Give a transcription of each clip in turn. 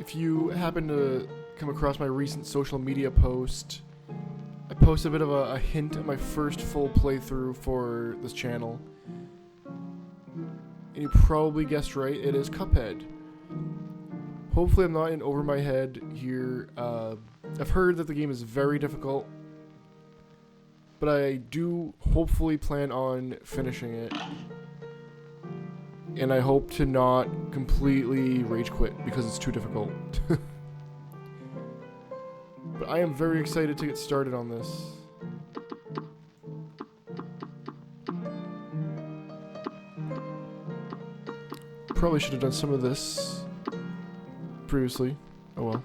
if you happen to come across my recent social media post, I posted a bit of a hint at my first full playthrough for this channel. And you probably guessed right, it is Cuphead. Hopefully I'm not in over my head here. I've heard that the game is very difficult, but I do hopefully plan on finishing it. And I hope to not completely rage quit because it's too difficult. But I am very excited to get started on this. Probably should have done some of this previously. Oh well.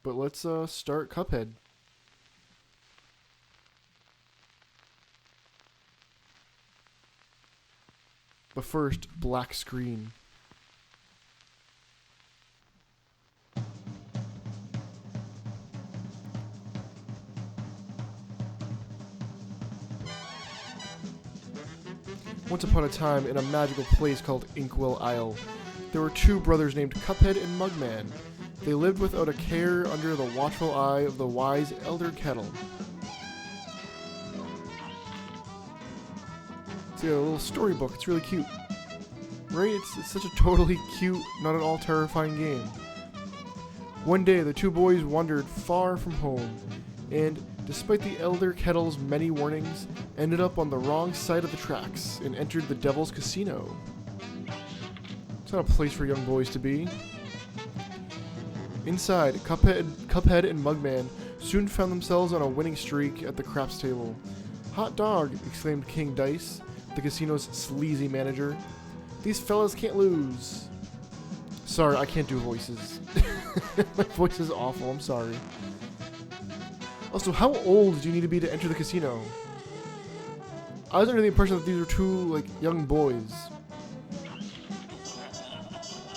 But let's start Cuphead. But first, black screen. Once upon a time, in a magical place called Inkwell Isle, there were two brothers named Cuphead and Mugman. They lived without a care under the watchful eye of the wise Elder Kettle. It's a little storybook. It's really cute. Right? It's such a totally cute, not at all terrifying game. One day, the two boys wandered far from home, and despite the Elder Kettle's many warnings, ended up on the wrong side of the tracks and entered the Devil's Casino. It's not a place for young boys to be. Inside, Cuphead and Mugman soon found themselves on a winning streak at the craps table. "Hot dog!" exclaimed King Dice, the casino's sleazy manager. "These fellas can't lose." Sorry, I can't do voices. My voice is awful, I'm sorry. Also, how old do you need to be to enter the casino? I was under the impression that these were two, young boys.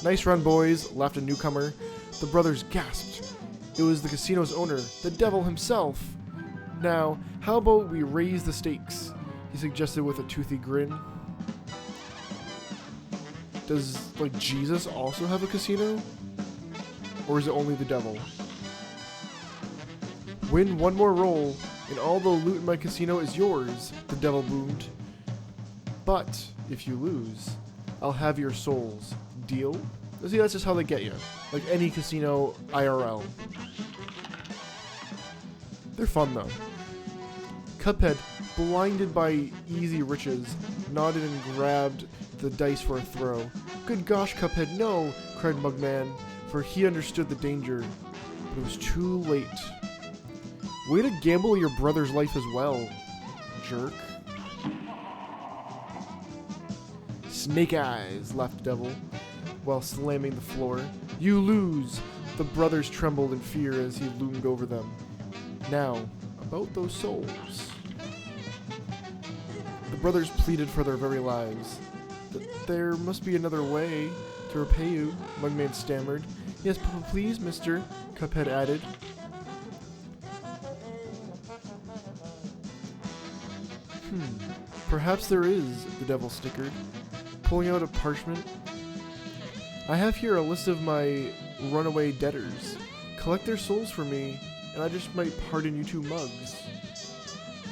"Nice run, boys," laughed a newcomer. The brothers gasped. It was the casino's owner, the devil himself. "Now, how about we raise the stakes?" he suggested with a toothy grin. Does, Jesus also have a casino? Or is it only the devil? "Win one more roll, and all the loot in my casino is yours," the devil boomed. "But if you lose, I'll have your souls. Deal?" See, that's just how they get you. Like any casino IRL. They're fun, though. Cuphead, blinded by easy riches, nodded and grabbed the dice for a throw. "Good gosh, Cuphead, no!" cried Mugman, for he understood the danger. But it was too late. "Way to gamble your brother's life as well, jerk." "Snake eyes," laughed the devil, while slamming the floor. "You lose!" The brothers trembled in fear as he loomed over them. "Now, about those souls." The brothers pleaded for their very lives. "There must be another way to repay you," Mugman stammered. "Yes, please, mister," Cuphead added. "Perhaps there is," the devil snickered, pulling out a parchment. "I have here a list of my runaway debtors. Collect their souls for me, and I just might pardon you two mugs."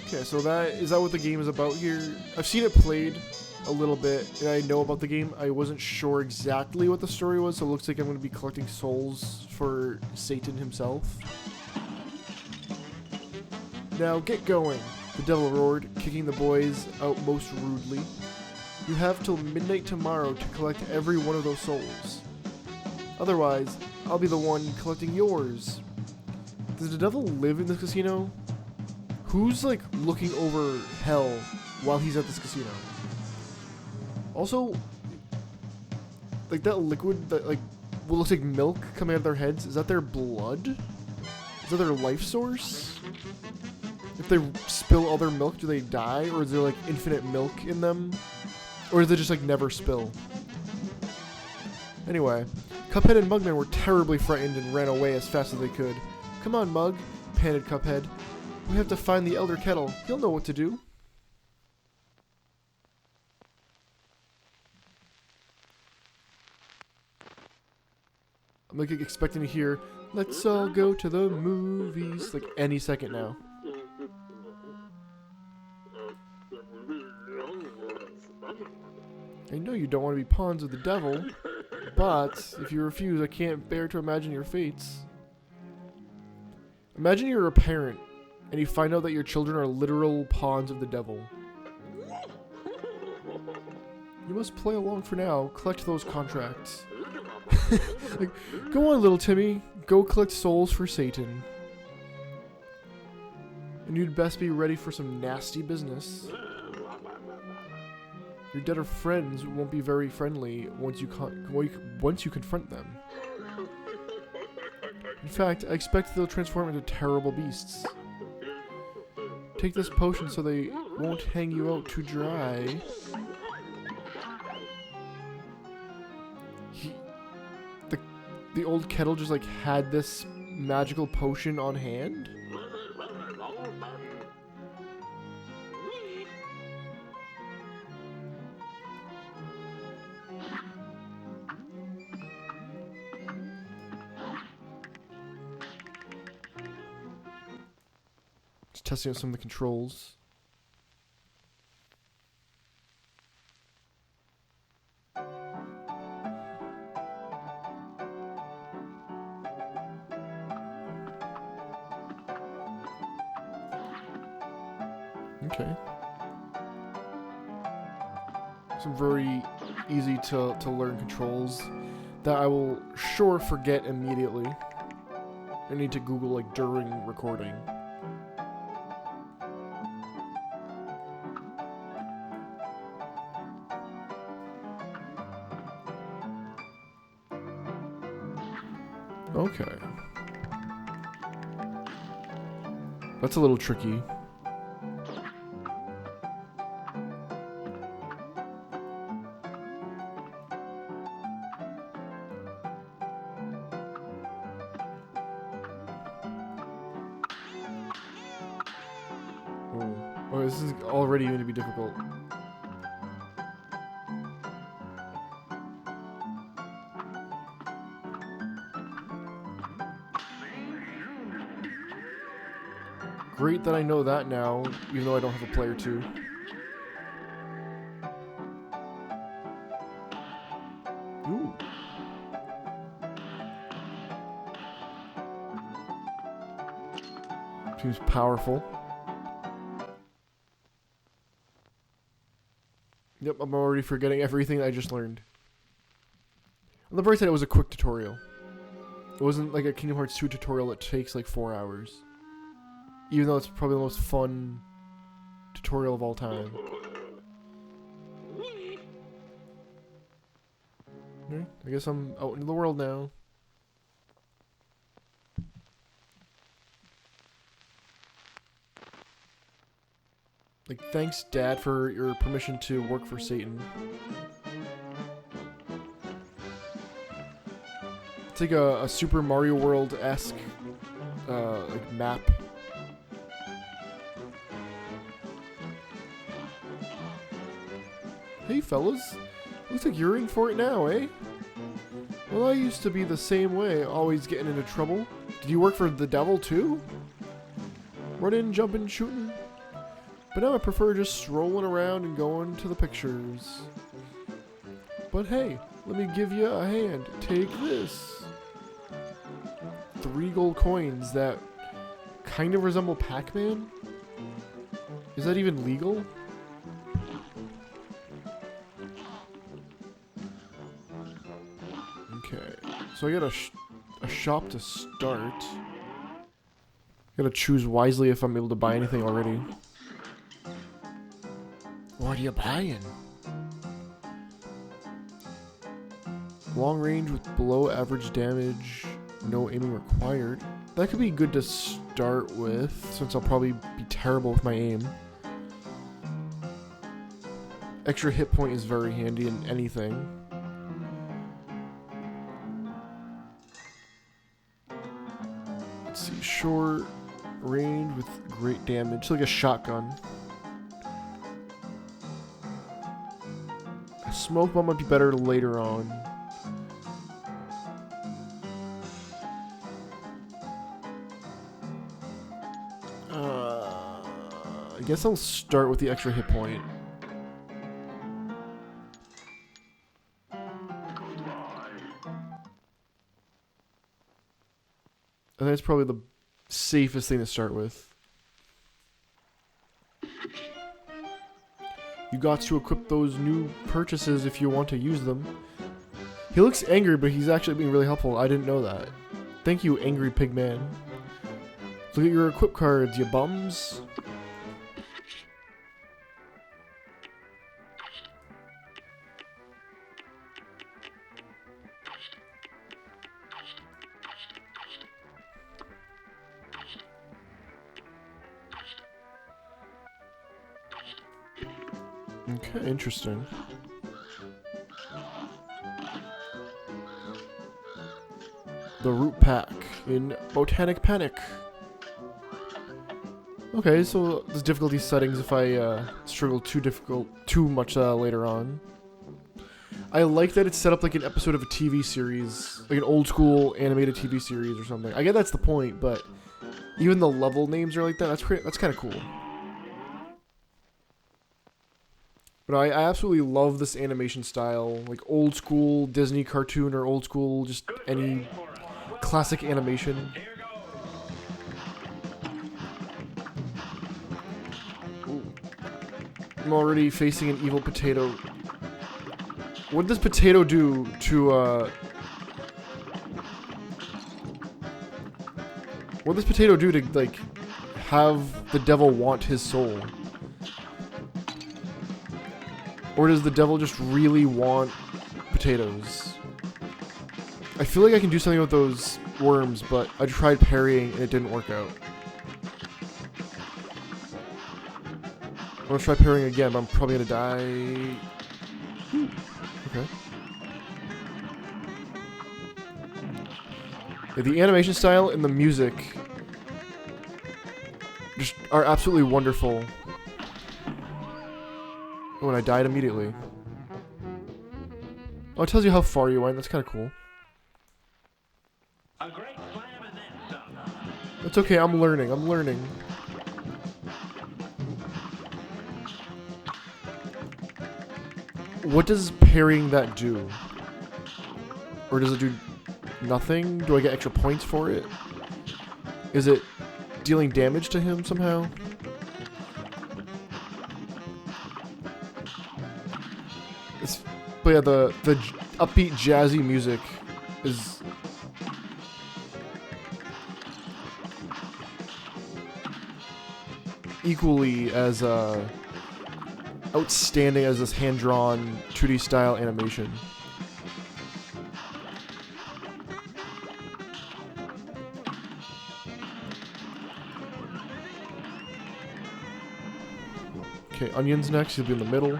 Okay, so is that what the game is about here? I've seen it played a little bit, and I know about the game. I wasn't sure exactly what the story was, so it looks like I'm going to be collecting souls for Satan himself. "Now get going," the devil roared, kicking the boys out most rudely. "You have till midnight tomorrow to collect every one of those souls. Otherwise, I'll be the one collecting yours." Does the devil live in this casino? Who's, looking over hell while he's at this casino? Also, that liquid that, what looks like milk coming out of their heads, is that their blood? Is that their life source? If they spill all their milk, do they die? Or is there, infinite milk in them? Or does it just, never spill? Anyway, Cuphead and Mugman were terribly frightened and ran away as fast as they could. "Come on, Mug," panted Cuphead. "We have to find the Elder Kettle. He'll know what to do." like expecting to hear, "Let's all go to the movies," like any second now. I know you don't want to be pawns of the devil, but if you refuse, I can't bear to imagine your fates. Imagine you're a parent, and you find out that your children are literal pawns of the devil. You must play along for now. Collect those contracts. Like, go on, little Timmy. Go collect souls for Satan. And you'd best be ready for some nasty business. Your deader friends won't be very friendly once you confront them. In fact, I expect they'll transform into terrible beasts. Take this potion so they won't hang you out to dry. The old kettle just like had this magical potion on hand. Just testing out some of the controls. Okay. Some very easy to learn controls that I will sure forget immediately. I need to Google like during recording. Okay. That's a little tricky. Oh, this is already going to be difficult. Great that I know that now, even though I don't have a player 2. Ooh. Seems powerful. Yep, I'm already forgetting everything I just learned. On the bright side, it was a quick tutorial. It wasn't like a Kingdom Hearts 2 tutorial that takes like 4 hours. Even though it's probably the most fun tutorial of all time. Okay, I guess I'm out into the world now. Like, thanks, Dad, for your permission to work for Satan. It's like a Super Mario World-esque like map. Hey, fellas. Looks like you're in for it now, eh? Well, I used to be the same way, always getting into trouble. Did you work for the devil, too? Running, jumping, shooting? But now I prefer just strolling around and going to the pictures. But hey, let me give you a hand. Take this. 3 gold coins that kind of resemble Pac-Man? Is that even legal? Okay, so I got a shop to start. Gotta choose wisely if I'm able to buy anything already. What are you buying? Long range with below average damage, no aiming required. That could be good to start with, since I'll probably be terrible with my aim. Extra hit point is very handy in anything. Let's see, short range with great damage, it's like a shotgun. A smoke bomb might be better later on. I guess I'll start with the extra hit point. I think it's probably the safest thing to start with. You got to equip those new purchases if you want to use them. He looks angry, but he's actually being really helpful. I didn't know that. Thank you, angry pig man. Look at your equip cards, you bums. Okay, interesting. The root pack in Botanic Panic. Okay, so there's difficulty settings if I struggle too much later on. I like that it's set up like an episode of a TV series, like an old school animated TV series or something. I get that's the point, but even the level names are like that. That's kind of cool. But I absolutely love this animation style, like old school Disney cartoon or old school just any classic animation. Ooh. I'm already facing an evil potato. What did this potato do to what did this potato do to like have the devil want his soul? Or does the devil just really want potatoes? I feel like I can do something with those worms, but I tried parrying and it didn't work out. I'm gonna try parrying again, but I'm probably gonna die. Okay. Yeah, the animation style and the music just are absolutely wonderful. Oh, and I died immediately. Oh, it tells you how far you went. That's kind of cool. A great slam and then some. It's okay. I'm learning. I'm learning. What does parrying that do? Or does it do nothing? Do I get extra points for it? Is it dealing damage to him somehow? But yeah, the upbeat jazzy music is equally as outstanding as this hand-drawn 2D style animation. Okay, Onion's next. He'll be in the middle.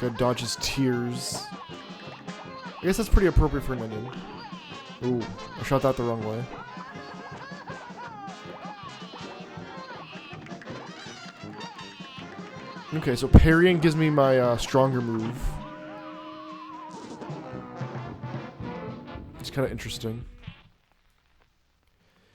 Gotta dodge his tears. I guess that's pretty appropriate for an onion. Ooh, I shot that the wrong way. Okay, so parrying gives me my stronger move. It's kind of interesting.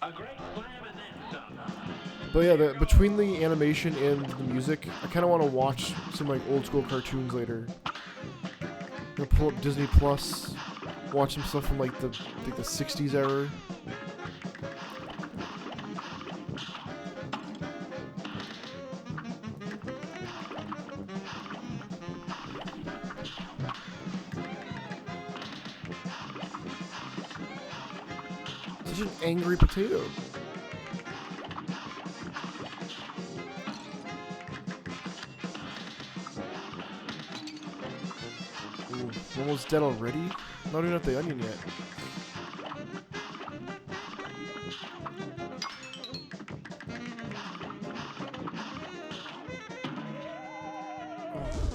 A great slam and then some. But yeah, between the animation and the music, I kind of want to watch some like old school cartoons later. I'm gonna pull up Disney Plus, watch some stuff from like the 60s era. Such an angry potato. Ooh, we're almost dead already? Not even at the onion yet.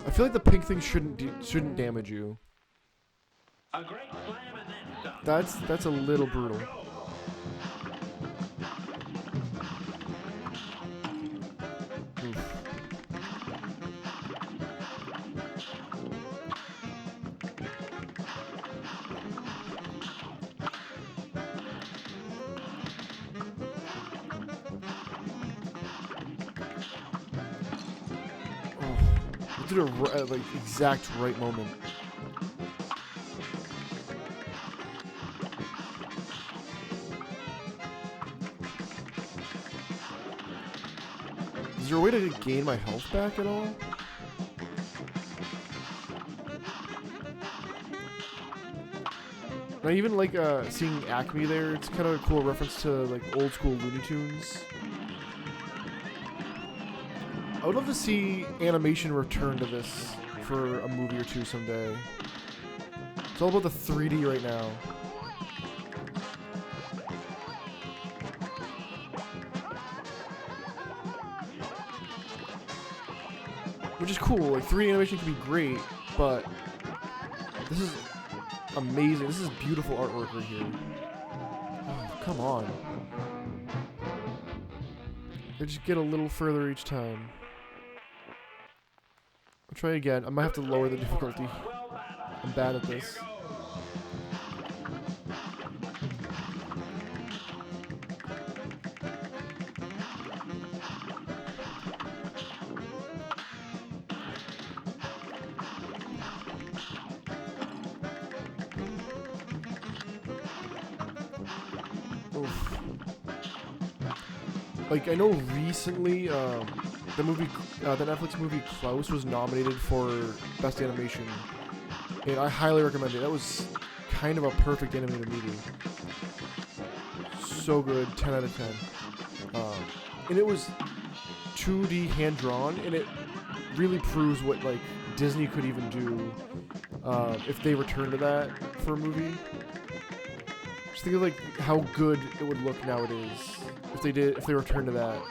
I feel like the pink thing shouldn't damage you. A great slam and then some. That's a little brutal. Oof. did it at like exact right moment. Is there a way to gain my health back at all? I even like seeing Acme there. It's kind of a cool reference to like old school Looney Tunes. I would love to see animation return to this for a movie or two someday. It's all about the 3D right now. Which is cool. Like 3D animation can be great, but this is amazing. This is beautiful artwork right here. Oh, come on. I just get a little further each time. I'll try again. I might have to lower the difficulty. I'm bad at this. Oof. Like, I know recently, the Netflix movie Klaus was nominated for Best Animation, and I highly recommend it. That was kind of a perfect animated movie. So good, 10 out of 10. And it was 2D hand-drawn, and it really proves what, like, Disney could even do if they returned to that for a movie. Just think of, like, how good it would look nowadays if they returned to that.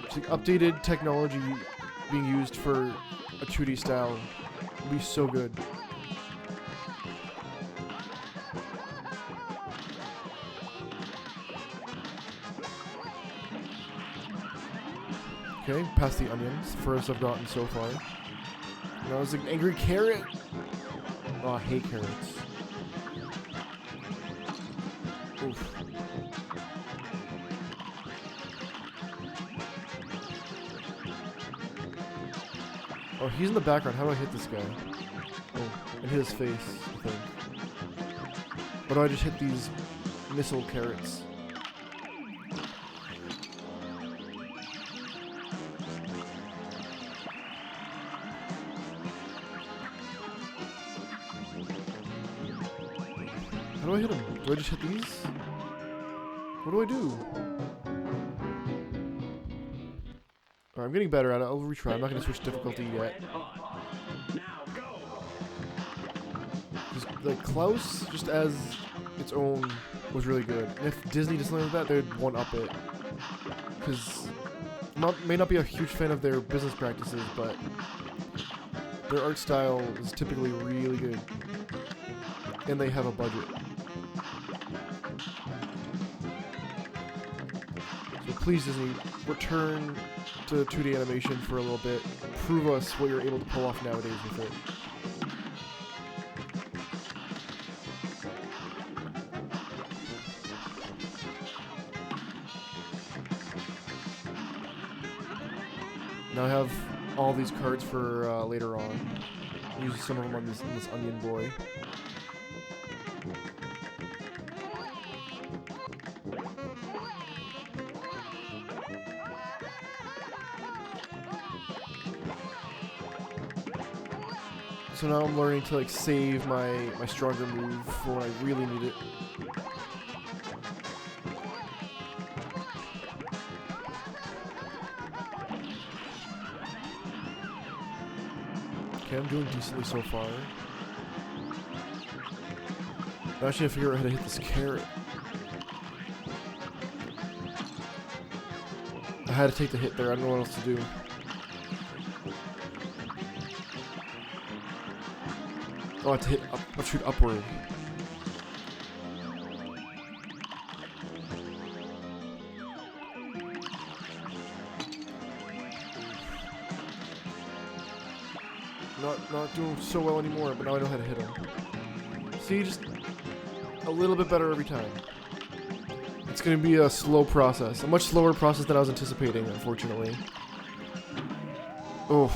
Just, like, updated technology being used for a 2D style would be so good. Okay, past the onions. First I've gotten so far. Now it's an angry carrot. Oh, I hate carrots. Oof. Oh, he's in the background. How do I hit this guy? Oh, and hit his face, I think. Or do I just hit these missile carrots? How do I hit him? Do I just hit these? What do I do? Alright, I'm getting better at it. I'll retry. I'm not going to switch difficulty yet. Just, like, Klaus, just as its own, was really good. And if Disney did something like that, they'd one-up it. Because may not be a huge fan of their business practices, but their art style is typically really good. And they have a budget. So please, Disney, return to 2D animation for a little bit. Prove us what you're able to pull off nowadays with it. Now I have all these cards for later on. Use some of them on this onion boy. So now I'm learning to, like, save my stronger move for when I really need it. Okay, I'm doing decently so far. Now I should figure out how to hit this carrot. I had to take the hit there. I don't know what else to do. Oh, I have to hit up, I'll shoot upward. Not doing so well anymore, but now I know how to hit him. See, just a little bit better every time. It's gonna be a slow process, a much slower process than I was anticipating, unfortunately. Oh,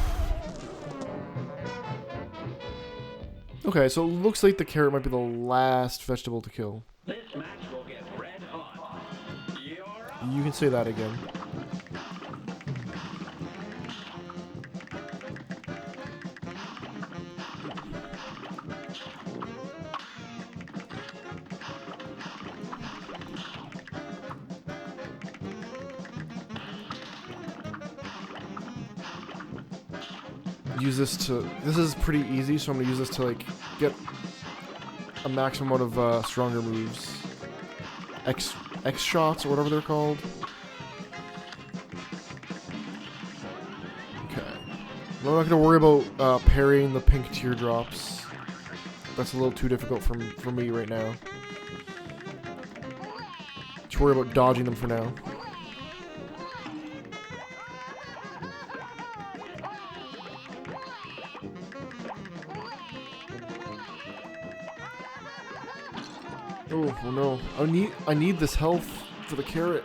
Okay, so it looks like the carrot might be the last vegetable to kill. This match will get red hot. You're up. You can say that again. Use this to... This is pretty easy, so I'm gonna use this to, like, get a maximum amount of stronger moves. X shots, or whatever they're called. Okay. I'm not gonna worry about parrying the pink teardrops. That's a little too difficult for me right now. Just worry about dodging them for now. Oh no. I need this health for the carrot.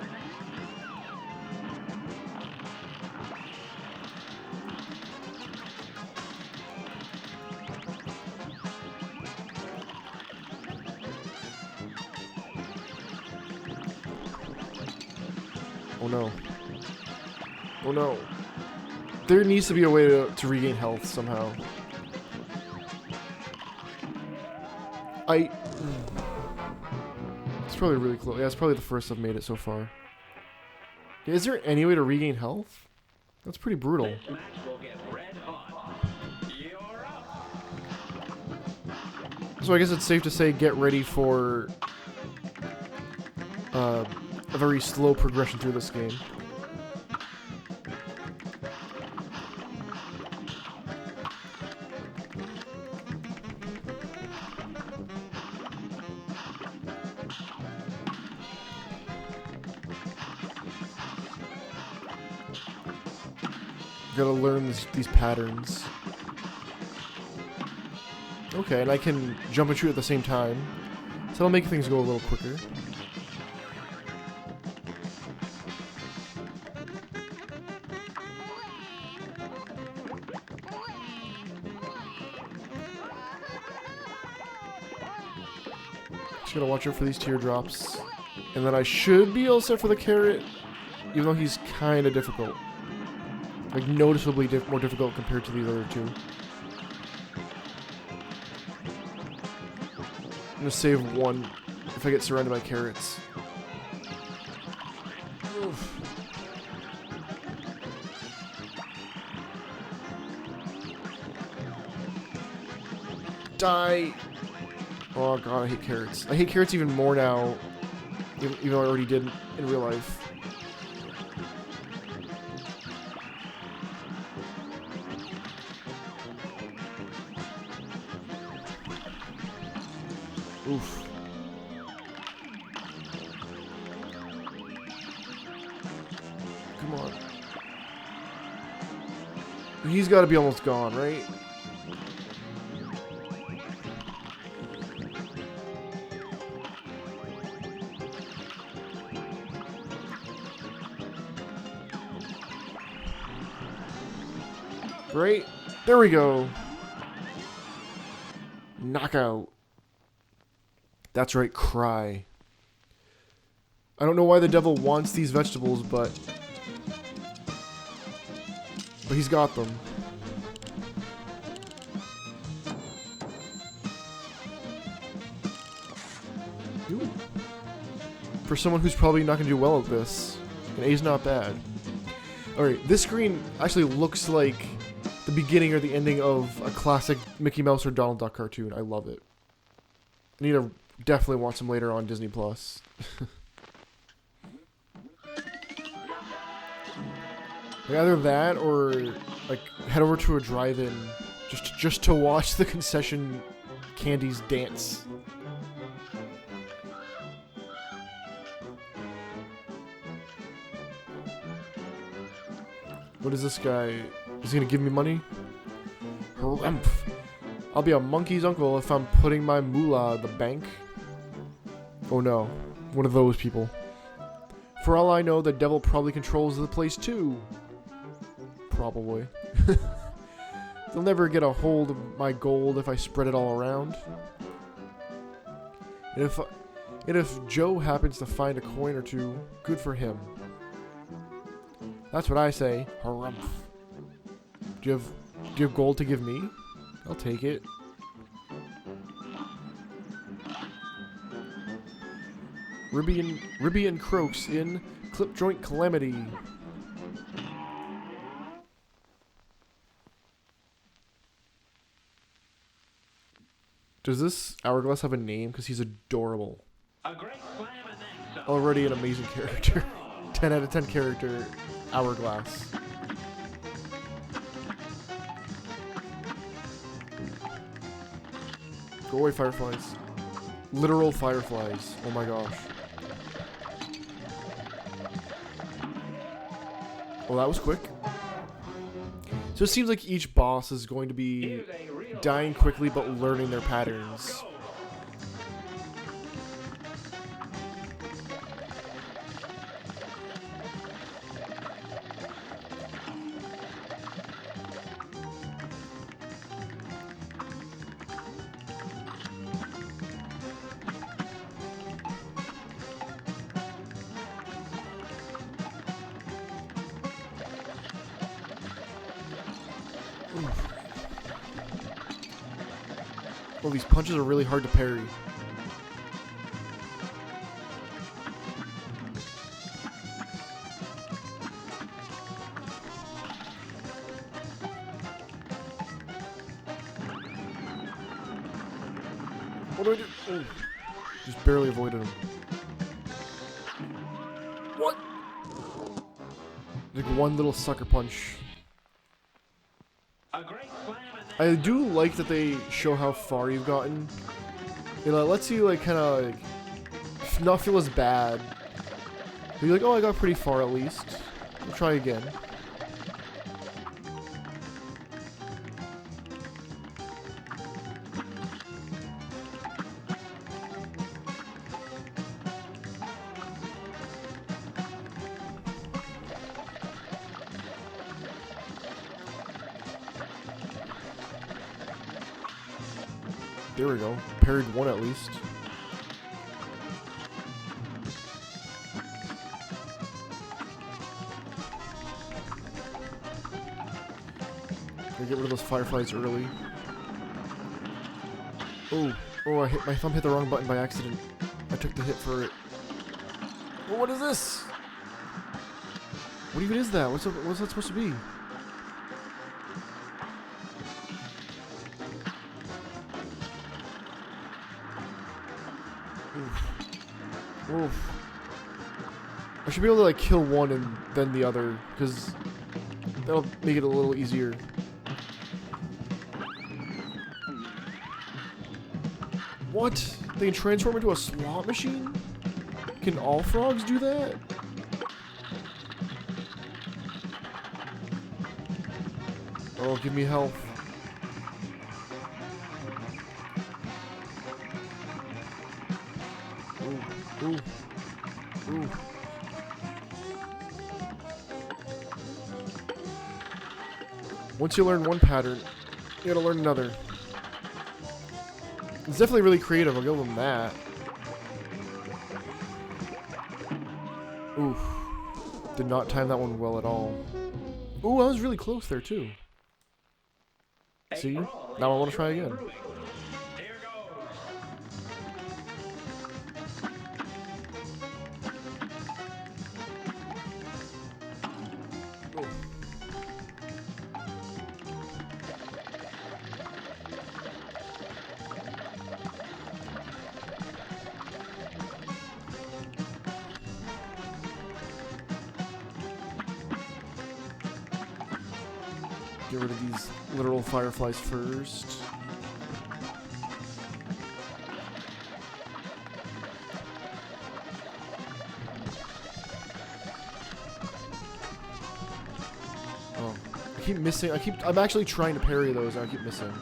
Oh no. Oh no. There needs to be a way to regain health somehow. It's probably really close. Yeah, it's probably the first I've made it so far. Yeah, is there any way to regain health? That's pretty brutal. This match will get red hot. You're up. So I guess it's safe to say get ready for a very slow progression through this game. Gotta learn these patterns. Okay, and I can jump and shoot at the same time. So that'll make things go a little quicker. Just gotta watch out for these teardrops. And then I should be all set for the carrot, even though he's kinda difficult. Like, noticeably more difficult compared to the other two. I'm gonna save one if I get surrounded by carrots. Oof. Die! Oh god, I hate carrots. I hate carrots even more now, even though I already did in real life. Oof. Come on. He's got to be almost gone, right? Right? There we go. Knockout. That's right, cry. I don't know why the devil wants these vegetables, but he's got them. Ooh. For someone who's probably not going to do well at this, an A's not bad. Alright, this screen actually looks like the beginning or the ending of a classic Mickey Mouse or Donald Duck cartoon. I love it. I need to definitely watch them later on Disney Plus. Either that or like head over to a drive-in just to watch the concession candies dance. What is this guy? Is he gonna give me money? Harumph. I'll be a monkey's uncle if I'm putting my moolah at the bank. Oh no, one of those people. For all I know, the devil probably controls the place too. Probably. They'll never get a hold of my gold if I spread it all around. And if Joe happens to find a coin or two, good for him. That's what I say. Harumph. Do you have gold to give me? I'll take it. Ribby and Croaks in Clip Joint Calamity. Does this Hourglass have a name? Because he's adorable. A great slam and then some. Already an amazing character. 10 out of 10 character, Hourglass. Go away, fireflies. Literal fireflies. Oh my gosh. Well, that was quick. So it seems like each boss is going to be dying quickly but learning their patterns. Oh, these punches are really hard to parry. What do I do? Oh, just barely avoided him. What? Like one little sucker punch. A great slam and then I do like that they show how far you've gotten. It lets you like kind of like not feel as bad. You're like, oh, I got pretty far at least. I'll try again. There we go. Parried one at least. Gotta get rid of those fireflies early. Oh, my thumb hit the wrong button by accident. I took the hit for it. Oh, what is this? What even is that? What's that supposed to be? Oof. I should be able to like kill one and then the other, because that'll make it a little easier. What? They can transform into a slot machine? Can all frogs do that? Oh, give me health. Ooh. Ooh. Once you learn one pattern, you gotta learn another. It's definitely really creative, I'll give them that. Oof. Did not time that one well at all. Ooh, I was really close there too. See? Now I want to try again. here goes. Oh. Get rid of these literal fireflies first. Oh, I keep missing. I'm actually trying to parry those, and I keep missing.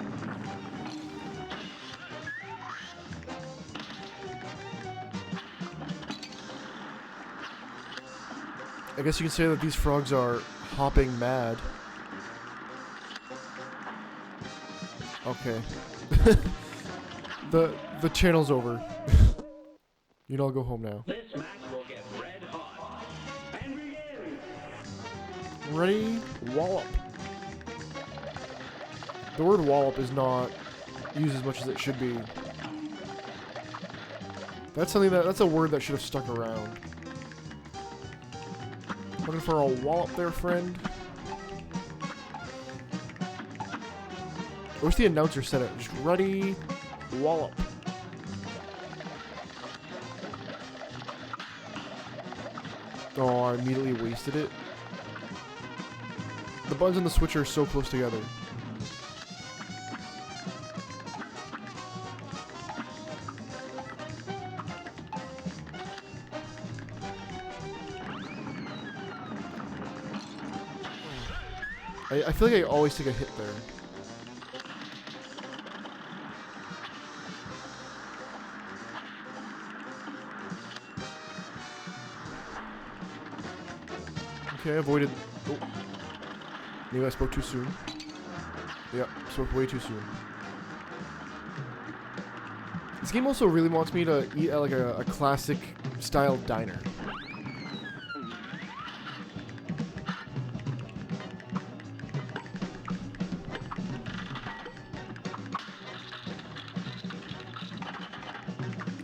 I guess you can say that these frogs are hopping mad. Okay. the channel's over. You know, I'll go home now. This match will get red hot. And begin. Ready? Wallop. The word wallop is not used as much as it should be. That's that's a word that should have stuck around. Looking for a wallop there, friend? I wish the announcer said it. Just ready, wallop. Oh, I immediately wasted it. The buttons and the switch are so close together. I feel like I always take a hit there. Okay, I avoided... Oh. Maybe I spoke too soon. Yep, spoke way too soon. This game also really wants me to eat at like a classic style diner.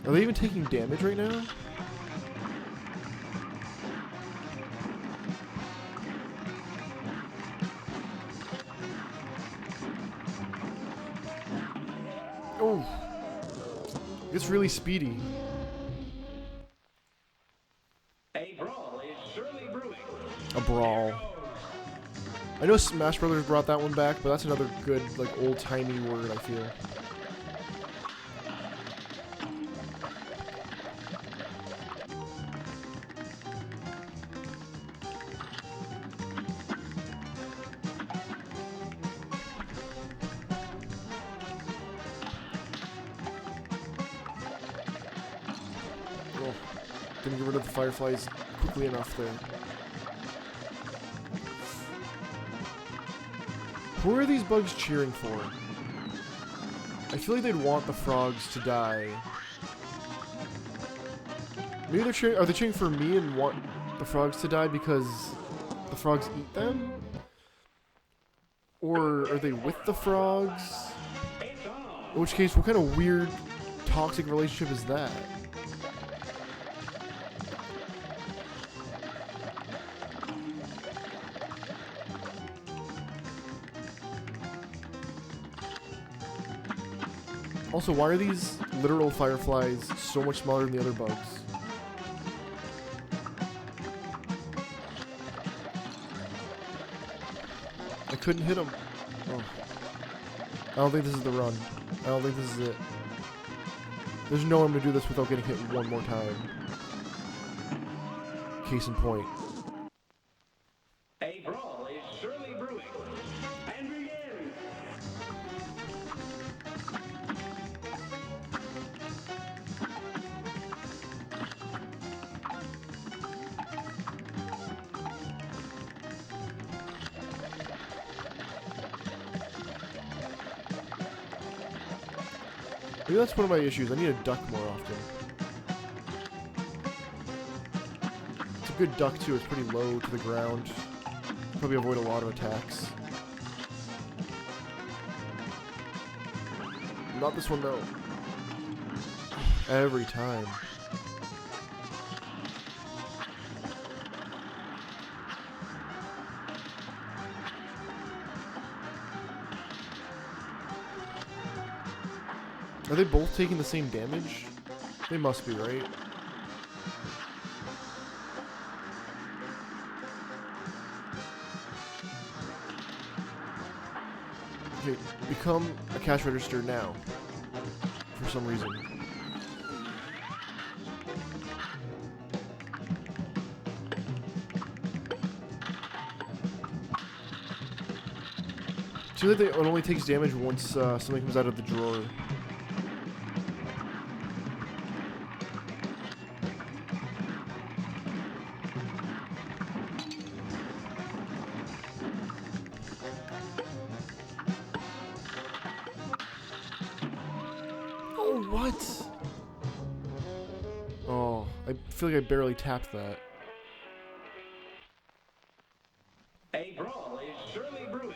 Are they even taking damage right now? Oh, it's really speedy. A brawl is surely brewing. A brawl. I know Smash Brothers brought that one back, but that's another good, like, old-timey word, I feel. Oh, didn't get rid of the fireflies quickly enough there. Who are these bugs cheering for? I feel like they'd want the frogs to die. Maybe they're cheering. Are they cheering for me and want the frogs to die because the frogs eat them? Or are they with the frogs? In which case, what kind of weird, toxic relationship is that? Also, why are these literal fireflies so much smaller than the other bugs? I couldn't hit them. Oh. I don't think this is the run. I don't think this is it. There's no way I'm going to do this without getting hit one more time. Case in point. A brawl is surely brewing. And begin. Maybe that's one of my issues. I need to duck more often. It's a good duck too. It's pretty low to the ground. Probably avoid a lot of attacks. Not this one though. Every time. Are they both taking the same damage? They must be, right? Okay, become a cash register now. For some reason. See that it only takes damage once something comes out of the drawer. Oh, what? Oh, I feel like I barely tapped that. A brawl is surely brewing.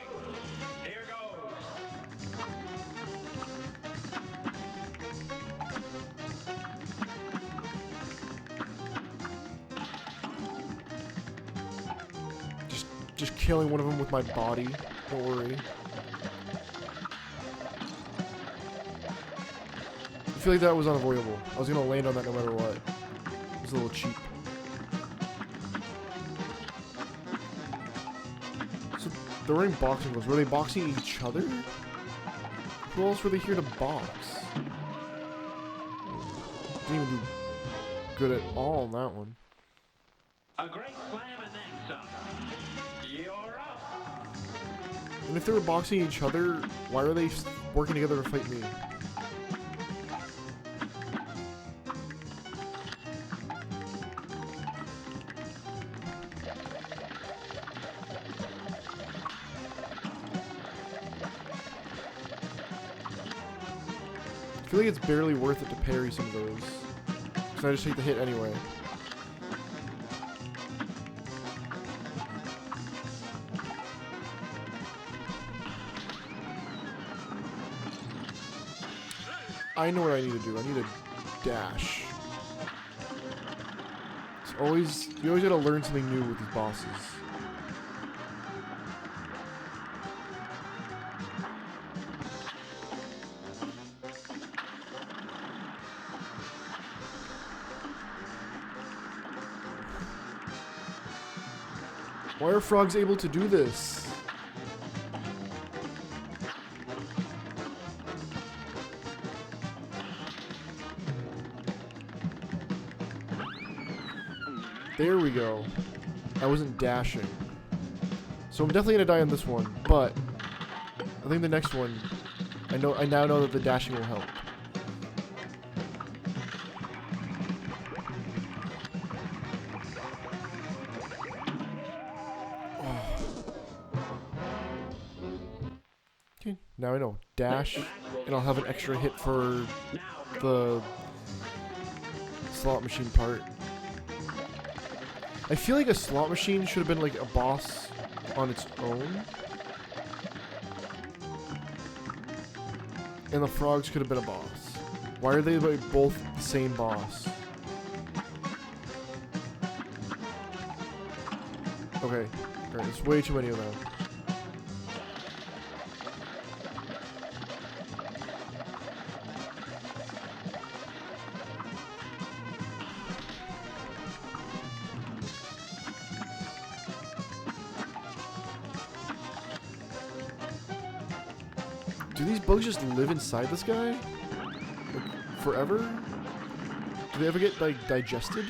Here goes. Just killing one of them with my body. Don't worry. I feel like that was unavoidable. I was gonna land on that no matter what. It was a little cheap. So they're wearing boxing gloves. Were they boxing each other? Who else were they here to box? Didn't even do good at all on that one. A great slam and then some. You're up. And if they were boxing each other, why are they working together to fight me? I feel like it's barely worth it to parry some of those. So I just take the hit anyway. I know what I need to do. I need to dash. It's always, you always gotta learn something new with these bosses. Why are frogs able to do this? There we go. I wasn't dashing. So I'm definitely gonna die on this one, but I think the next one, I now know that the dashing will help. Okay, now I know. Dash, and I'll have an extra hit for the slot machine part. I feel like a slot machine should have been like a boss on its own. And the frogs could have been a boss. Why are they like both the same boss? Okay, alright, there's way too many of them. Do these bugs just live inside this guy? Like, forever? Do they ever get, like, digested?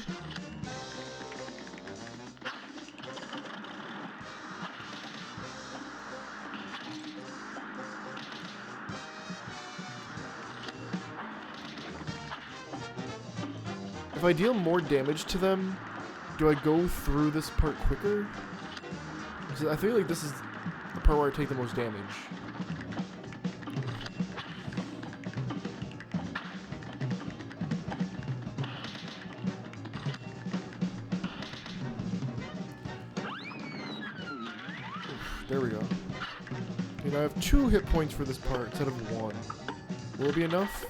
If I deal more damage to them, do I go through this part quicker? Because I feel like this is the part where I take the most damage. There we go. Okay, now I have 2 hit points for this part instead of 1. Will it be enough?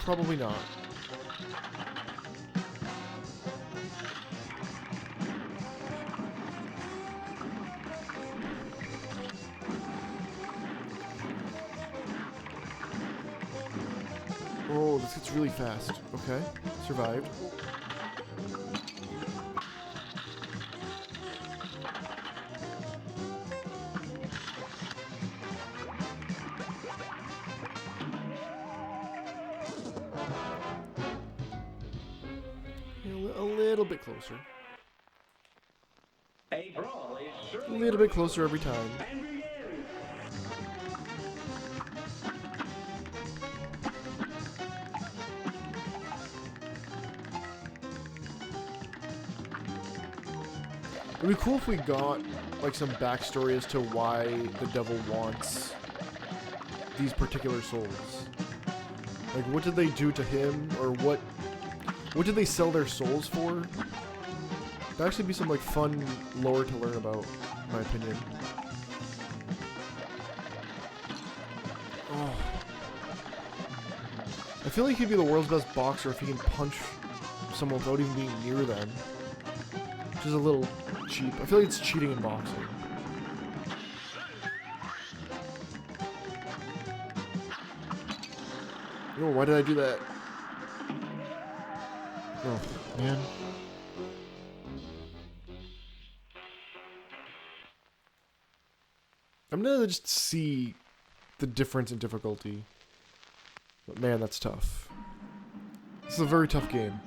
Probably not. Oh, this gets really fast. Okay, survived. A little bit closer. A brawl is A surely little bit closer every time. and begin. It'd be cool if we got like some backstory as to why the devil wants these particular souls. Like, what did they do to him, or what did they sell their souls for? That'd actually be some, like, fun lore to learn about, in my opinion. Oh. I feel like he'd be the world's best boxer if he can punch someone without even being near them. Which is a little cheap. I feel like it's cheating in boxing. Oh, why did I do that? Oh, man. I'm gonna just see the difference in difficulty. But man, that's tough. This is a very tough game.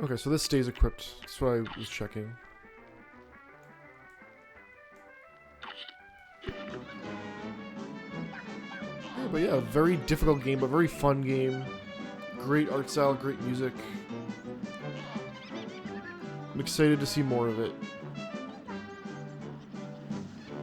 Okay, so this stays equipped. That's what I was checking. Yeah, but yeah, very difficult game, but very fun game. Great art style, great music. I'm excited to see more of it.